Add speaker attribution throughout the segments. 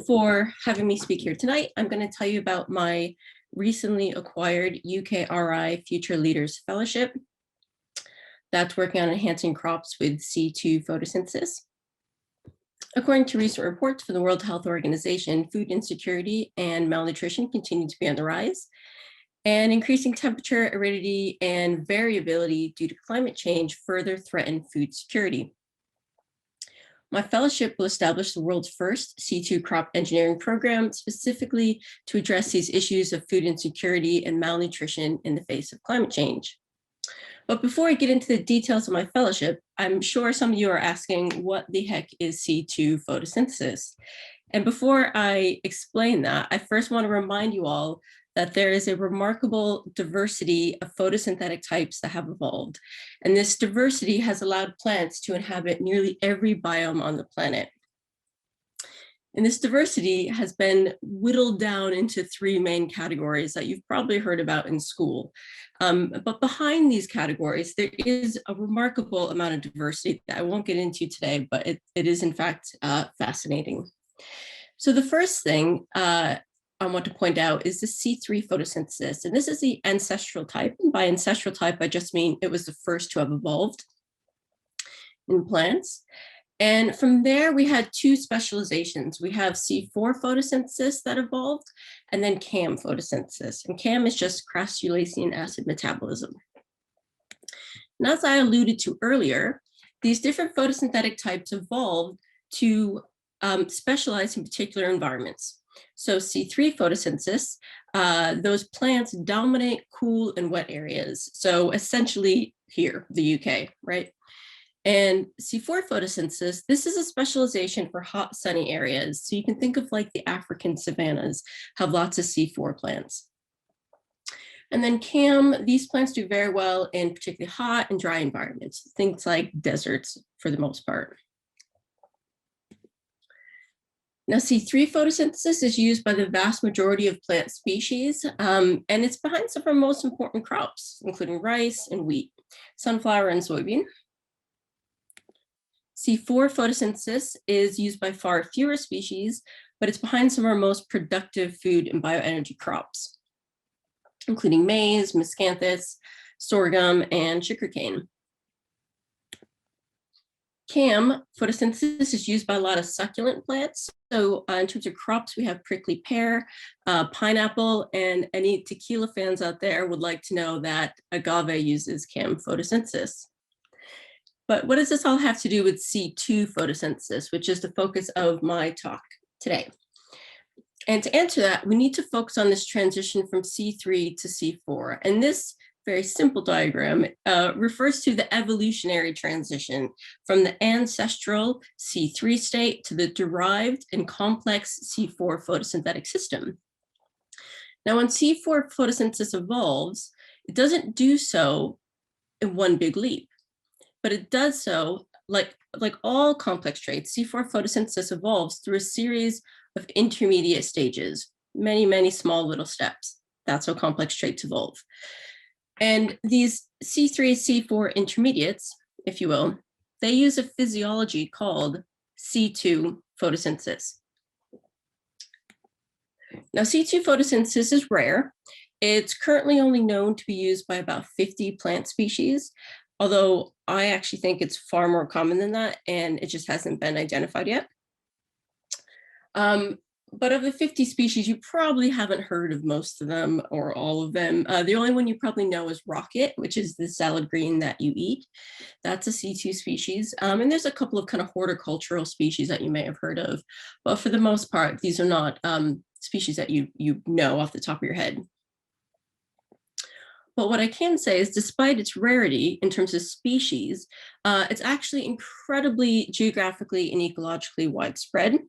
Speaker 1: for having me speak here tonight. I'm going to tell you about my recently acquired UKRI Future Leaders Fellowship that's working on enhancing crops with C2 photosynthesis. According to recent reports from the World Health Organization, food insecurity and malnutrition continue to be on the rise, and increasing temperature, aridity, and variability due to climate change further threaten food security. My fellowship will establish the world's first C2 crop engineering program specifically to address these issues of food insecurity and malnutrition in the face of climate change. But before I get into the details of my fellowship, I'm sure some of you are asking, what the heck is C2 photosynthesis? And before I explain that, I first want to remind you all that there is a remarkable diversity of photosynthetic types that have evolved. And this diversity has allowed plants to inhabit nearly every biome on the planet. And this diversity has been whittled down into three main categories that you've probably heard about in school. But behind these categories, there is a remarkable amount of diversity that I won't get into today, but it is in fact fascinating. So the first thing I want to point out is the C3 photosynthesis. And this is the ancestral type. And by ancestral type, I just mean it was the first to have evolved in plants. And from there, we had two specializations. We have C4 photosynthesis that evolved, and then CAM photosynthesis. And CAM is just crassulacean acid metabolism. And as I alluded to earlier, these different photosynthetic types evolved to specialize in particular environments. So C3 photosynthesis, those plants dominate cool and wet areas. So essentially here, the UK, right? And C4 photosynthesis, this is a specialization for hot, sunny areas. So you can think of like the African savannas have lots of C4 plants. And then CAM, these plants do very well in particularly hot and dry environments, things like deserts for the most part. Now, C3 photosynthesis is used by the vast majority of plant species, and it's behind some of our most important crops, including rice and wheat, sunflower and soybean. C4 photosynthesis is used by far fewer species, but it's behind some of our most productive food and bioenergy crops, including maize, miscanthus, sorghum, and sugarcane. CAM photosynthesis is used by a lot of succulent plants. So in terms of crops, we have prickly pear, pineapple, and any tequila fans out there would like to know that agave uses CAM photosynthesis. But what does this all have to do with C2 photosynthesis, which is the focus of my talk today? And to answer that, we need to focus on this transition from C3 to C4. And this very simple diagram refers to the evolutionary transition from the ancestral C3 state to the derived and complex C4 photosynthetic system. Now, when C4 photosynthesis evolves, it doesn't do so in one big leap, but it does so, like all complex traits, C4 photosynthesis evolves through a series of intermediate stages, many, many small little steps. That's how complex traits evolve. And these C3, C4 intermediates, if you will, they use a physiology called C2 photosynthesis. Now, C2 photosynthesis is rare. It's currently only known to be used by about 50 plant species, although I actually think it's far more common than that, and it just hasn't been identified yet. But of the 50 species, you probably haven't heard of most of them or all of them. The only one you probably know is rocket, which is the salad green that you eat. That's a C2 species. And there's a couple of kind of horticultural species that you may have heard of. But for the most part, these are not species that you know off the top of your head. But what I can say is, despite its rarity in terms of species, it's actually incredibly geographically and ecologically widespread.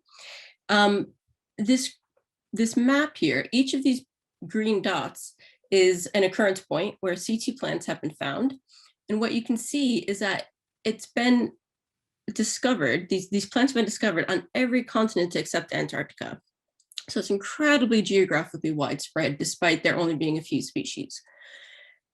Speaker 1: This map here, each of these green dots is an occurrence point where C2 plants have been found. And what you can see is that it's been discovered, these plants have been discovered on every continent except Antarctica. So it's incredibly geographically widespread, despite there only being a few species.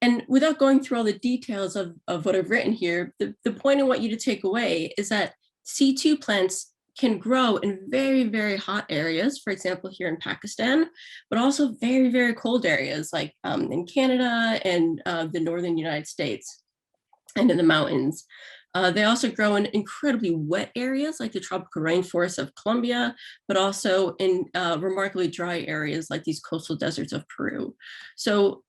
Speaker 1: And without going through all the details of what I've written here, the point I want you to take away is that C2 plants can grow in very, very hot areas, for example, here in Pakistan, but also very, very cold areas like in Canada and the northern United States and in the mountains. They also grow in incredibly wet areas like the tropical rainforests of Colombia, but also in remarkably dry areas like these coastal deserts of Peru. So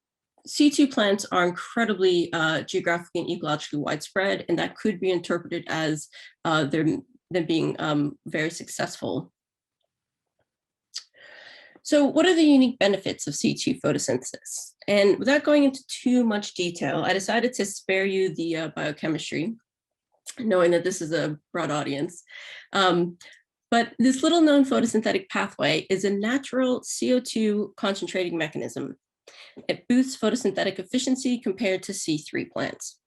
Speaker 1: C2 plants are incredibly geographically and ecologically widespread, and that could be interpreted as them being very successful. So what are the unique benefits of C2 photosynthesis? And without going into too much detail, I decided to spare you the biochemistry, knowing that this is a broad audience. But this little known photosynthetic pathway is a natural CO2 concentrating mechanism. It boosts photosynthetic efficiency compared to C3 plants.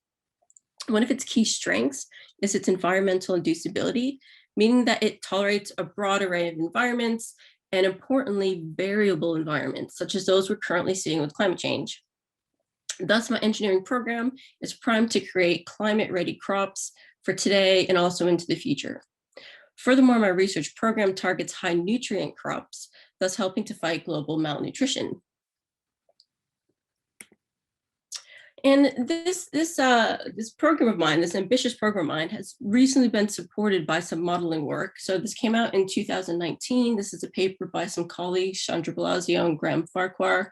Speaker 1: One of its key strengths is its environmental inducibility, meaning that it tolerates a broad array of environments, and importantly, variable environments, such as those we're currently seeing with climate change. Thus, my engineering program is primed to create climate-ready crops for today and also into the future. Furthermore, my research program targets high nutrient crops, thus helping to fight global malnutrition. And this program of mine, this ambitious program of mine, has recently been supported by some modeling work. So this came out in 2019. This is a paper by some colleagues, Chandra Blasio and Graham Farquhar.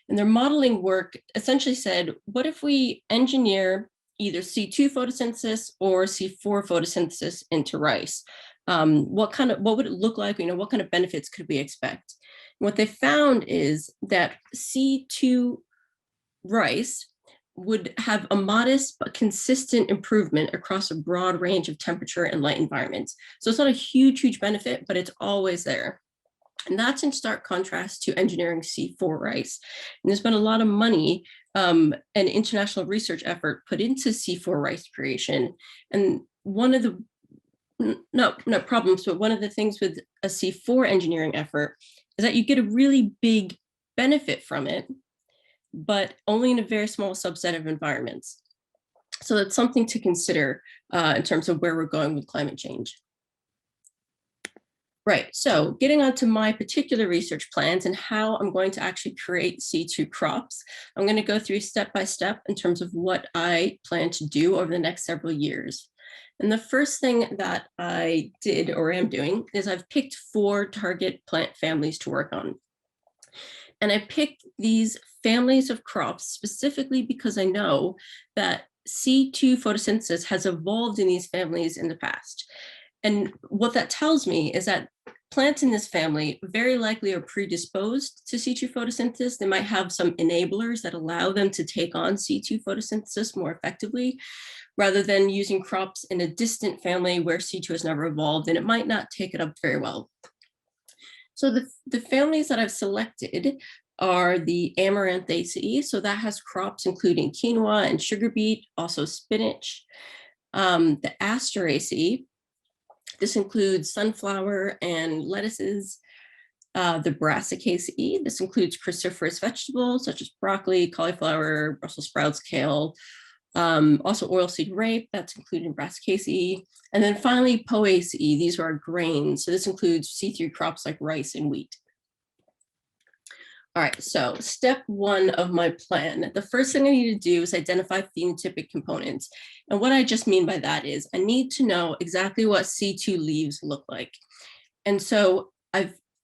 Speaker 1: And their modeling work essentially said, what if we engineer either C2 photosynthesis or C4 photosynthesis into rice? What would it look like? What kind of benefits could we expect? And what they found is that C2 rice would have a modest but consistent improvement across a broad range of temperature and light environments. So it's not a huge benefit, but it's always there. And that's in stark contrast to engineering C4 rice. And there's been a lot of money and international research effort put into C4 rice creation. And one of the, not problems, but one of the things with a C4 engineering effort is that you get a really big benefit from it, but only in a very small subset of environments. So that's something to consider in terms of where we're going with climate change. Right, so getting on to my particular research plans and how I'm going to actually create C2 crops, I'm going to go through step by step in terms of what I plan to do over the next several years. And the first thing that I did or am doing is I've picked 4 target plant families to work on. And I picked these families of crops specifically because I know that C2 photosynthesis has evolved in these families in the past. And what that tells me is that plants in this family very likely are predisposed to C2 photosynthesis. They might have some enablers that allow them to take on C2 photosynthesis more effectively, rather than using crops in a distant family where C2 has never evolved, and it might not take it up very well. So the families that I've selected are the Amaranthaceae. So that has crops including quinoa and sugar beet, also spinach. The Asteraceae, this includes sunflower and lettuces. The Brassicaceae, this includes cruciferous vegetables such as broccoli, cauliflower, Brussels sprouts, kale. Also oilseed rape, that's included in Brassicaceae. And then finally Poaceae, these are our grains. So this includes C3 crops like rice and wheat. All right, so step 1 of my plan. The first thing I need to do is identify phenotypic components. And what I just mean by that is I need to know exactly what C2 leaves look like. And so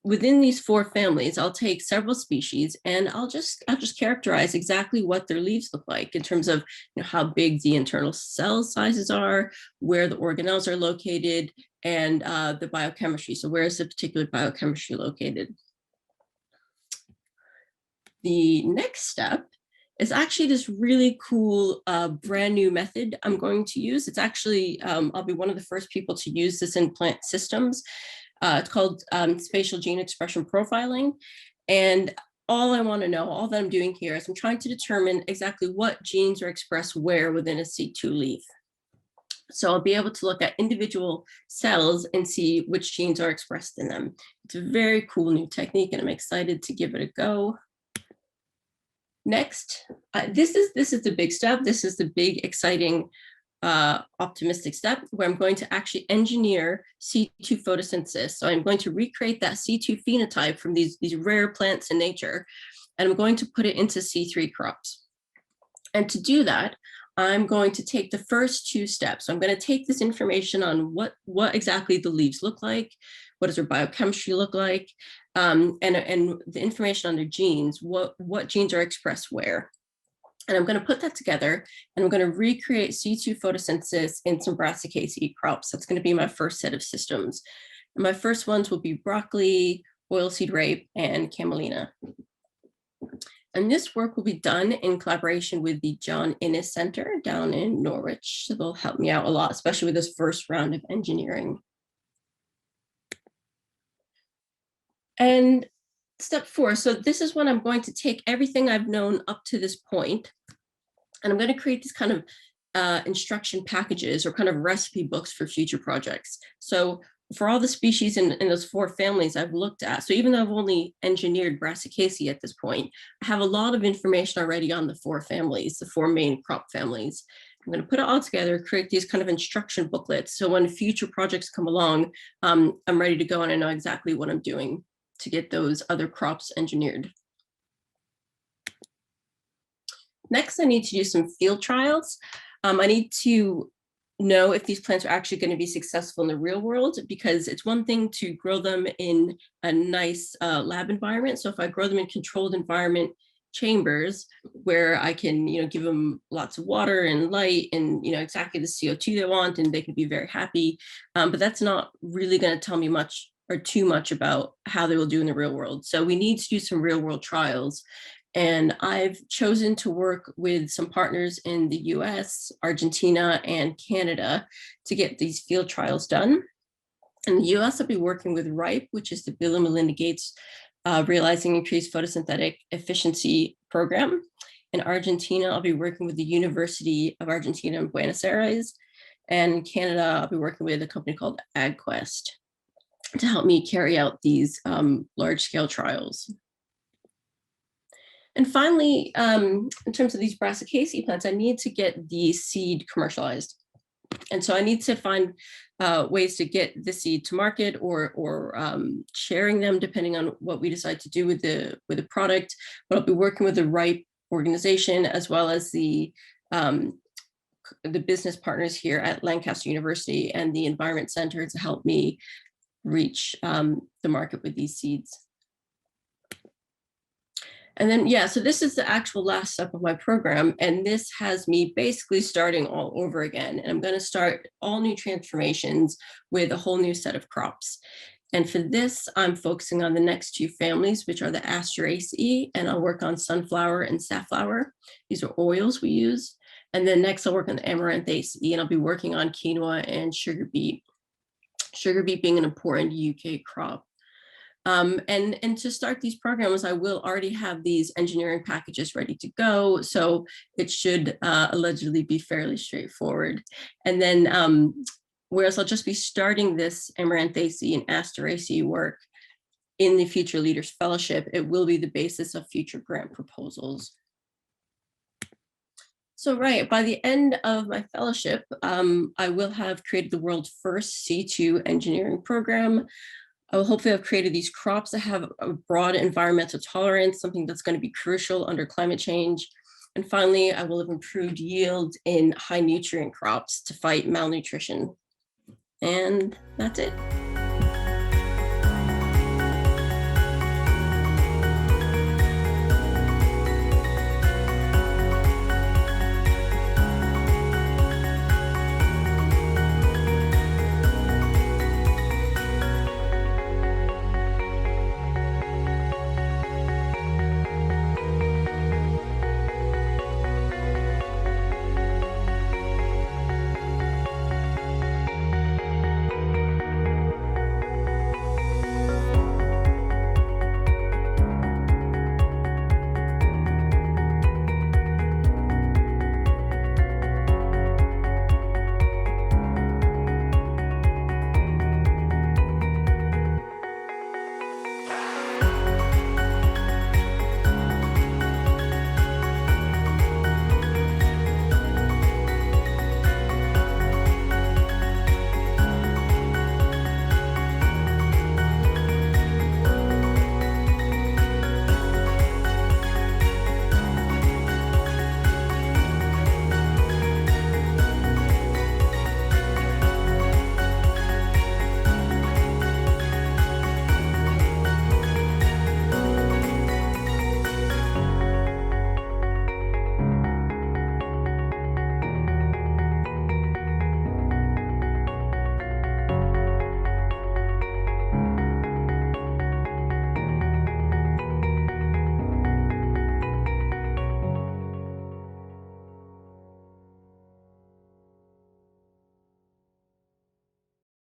Speaker 1: within these 4 families, I'll take several species and I'll just characterize exactly what their leaves look like in terms of how big the internal cell sizes are, where the organelles are located, and the biochemistry. So where is the particular biochemistry located? The next step is actually this really cool brand new method I'm going to use. It's actually, I'll be one of the first people to use this in plant systems. It's called spatial gene expression profiling. And all I want to know, all that I'm doing here is I'm trying to determine exactly what genes are expressed where within a C2 leaf. So I'll be able to look at individual cells and see which genes are expressed in them. It's a very cool new technique and I'm excited to give it a go. Next, this is the big step. This is the big, exciting optimistic step where I'm going to actually engineer C2 photosynthesis. So I'm going to recreate that C2 phenotype from these rare plants in nature, and I'm going to put it into C3 crops. And to do that, I'm going to take the first 2 steps. So I'm going to take this information on what exactly the leaves look like, what does their biochemistry look like, and the information on their genes, what genes are expressed where. And I'm going to put that together, and I'm going to recreate C2 photosynthesis in some Brassicaceae crops. That's going to be my first set of systems. And my first ones will be broccoli, oilseed rape, and camelina. And this work will be done in collaboration with the John Innes Center down in Norwich. So they'll help me out a lot, especially with this first round of engineering. And step 4, so this is when I'm going to take everything I've known up to this point, and I'm going to create these kind of instruction packages or kind of recipe books for future projects. So for all the species in those 4 families I've looked at, so even though I've only engineered Brassicaceae at this point, I have a lot of information already on the 4 families, the 4 main crop families. I'm going to put it all together, create these kind of instruction booklets. So when future projects come along, I'm ready to go and I know exactly what I'm doing to get those other crops engineered. Next, I need to do some field trials. I need to know if these plants are actually going to be successful in the real world, because it's one thing to grow them in a nice lab environment. So if I grow them in controlled environment chambers where I can, give them lots of water and light and, exactly the CO2 they want, and they can be very happy. But that's not really going to tell me much or too much about how they will do in the real world. So we need to do some real world trials. And I've chosen to work with some partners in the US, Argentina, and Canada to get these field trials done. In the US, I'll be working with RIPE, which is the Bill and Melinda Gates Realizing Increased Photosynthetic Efficiency program. In Argentina, I'll be working with the University of Argentina in Buenos Aires. And in Canada, I'll be working with a company called AgQuest to help me carry out these large-scale trials. And finally, in terms of these Brassicaceae plants, I need to get the seed commercialized. And so I need to find ways to get the seed to market or sharing them, depending on what we decide to do with the product. But I'll be working with the RIPE organization as well as the business partners here at Lancaster University and the Environment Center to help me reach the market with these seeds. And then, so this is the actual last step of my program. And this has me basically starting all over again. And I'm going to start all new transformations with a whole new set of crops. And for this, I'm focusing on the next 2 families, which are the Asteraceae, and I'll work on sunflower and safflower. These are oils we use. And then next I'll work on the Amaranthaceae, and I'll be working on quinoa and sugar beet. Sugar beet being an important UK crop. And to start these programs, I will already have these engineering packages ready to go. So it should allegedly be fairly straightforward. And then, whereas I'll just be starting this Amaranthaceae and Asteraceae work in the Future Leaders Fellowship, it will be the basis of future grant proposals. So by the end of my fellowship, I will have created the world's first C2 engineering program. I will hopefully have created these crops that have a broad environmental tolerance, something that's going to be crucial under climate change. And finally, I will have improved yield in high nutrient crops to fight malnutrition. And that's it.